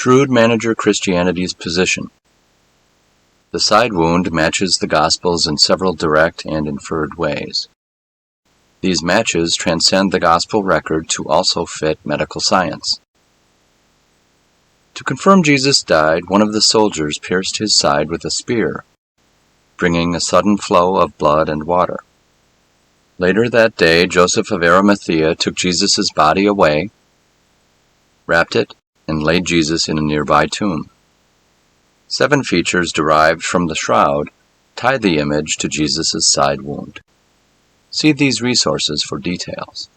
Shrewd Manager Christianity's position. The side wound matches the Gospels in several direct and inferred ways. These matches transcend the Gospel record to also fit medical science. To confirm Jesus died, one of the soldiers pierced his side with a spear, bringing a sudden flow of blood and water. Later that day, Joseph of Arimathea took Jesus' body away, wrapped it, and laid Jesus in a nearby tomb. 7 features derived from the shroud tie the image to Jesus' side wound. See these resources for details.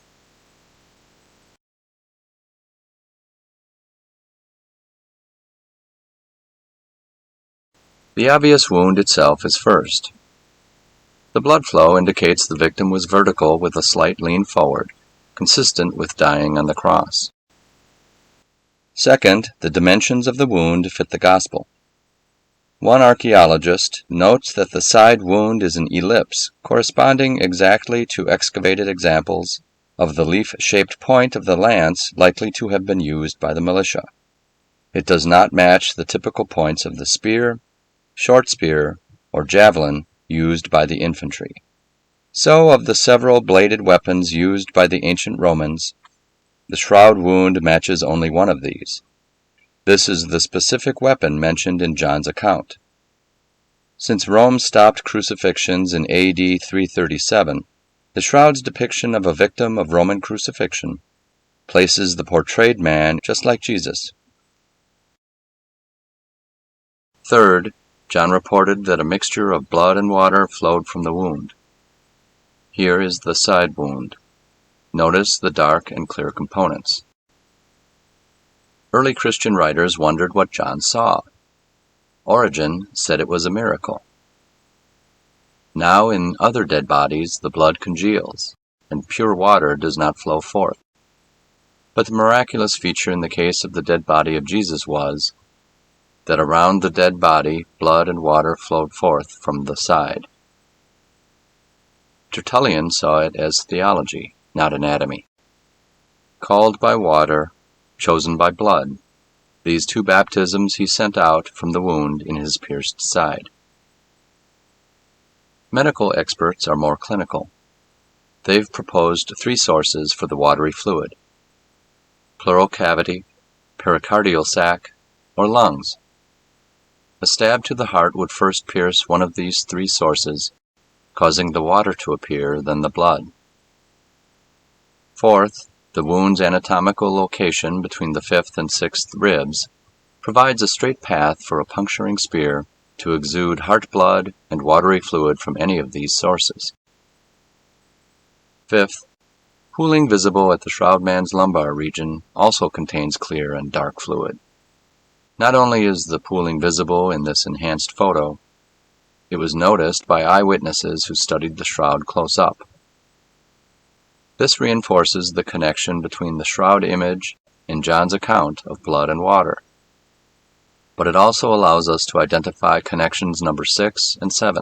The obvious wound itself is first. The blood flow indicates the victim was vertical with a slight lean forward, consistent with dying on the cross. Second, the dimensions of the wound fit the Gospel. One archaeologist notes that the side wound is an ellipse, corresponding exactly to excavated examples of the leaf-shaped point of the lance likely to have been used by the militia. It does not match the typical points of the spear, short spear, or javelin used by the infantry. So, of the several bladed weapons used by the ancient Romans, the shroud wound matches only one of these. This is the specific weapon mentioned in John's account. Since Rome stopped crucifixions in AD 337, the shroud's depiction of a victim of Roman crucifixion places the portrayed man just like Jesus. Third, John reported that a mixture of blood and water flowed from the wound. Here is the side wound. Notice the dark and clear components. Early Christian writers wondered what John saw. Origen said it was a miracle. Now in other dead bodies the blood congeals, and pure water does not flow forth. But the miraculous feature in the case of the dead body of Jesus was that around the dead body blood and water flowed forth from the side. Tertullian saw it as theology, not anatomy. Called by water, chosen by blood, these 2 baptisms he sent out from the wound in his pierced side. Medical experts are more clinical. They've proposed 3 sources for the watery fluid: pleural cavity, pericardial sac, or lungs. A stab to the heart would first pierce one of these 3 sources, causing the water to appear, then the blood. Fourth, the wound's anatomical location between the 5th and 6th ribs provides a straight path for a puncturing spear to exude heart blood and watery fluid from any of these sources. Fifth, pooling visible at the shroudman's lumbar region also contains clear and dark fluid. Not only is the pooling visible in this enhanced photo, it was noticed by eyewitnesses who studied the shroud close up. This reinforces the connection between the shroud image and John's account of blood and water. But it also allows us to identify connections number 6 and 7.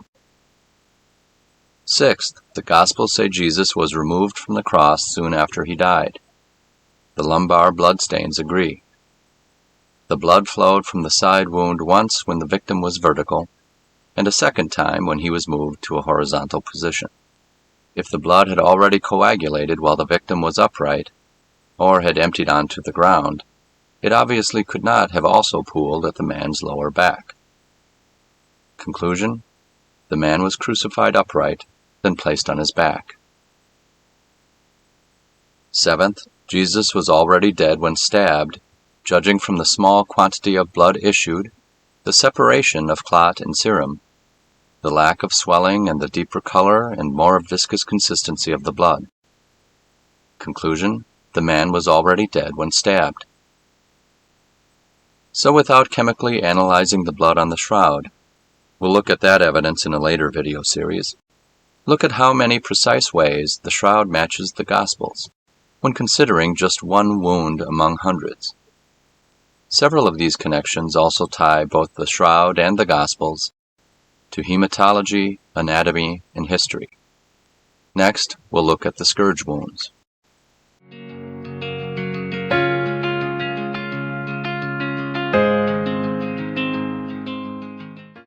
Sixth, the Gospels say Jesus was removed from the cross soon after he died. The lumbar bloodstains agree. The blood flowed from the side wound once when the victim was vertical, and a second time when he was moved to a horizontal position. If the blood had already coagulated while the victim was upright, or had emptied onto the ground, it obviously could not have also pooled at the man's lower back. Conclusion: the man was crucified upright, then placed on his back. Seventh, Jesus was already dead when stabbed, judging from the small quantity of blood issued, the separation of clot and serum, the lack of swelling and the deeper color and more viscous consistency of the blood. Conclusion: the man was already dead when stabbed. So without chemically analyzing the blood on the shroud, we'll look at that evidence in a later video series. Look at how many precise ways the shroud matches the Gospels, when considering just one wound among hundreds. Several of these connections also tie both the shroud and the Gospels to hematology, anatomy, and history. Next, we'll look at the scourge wounds.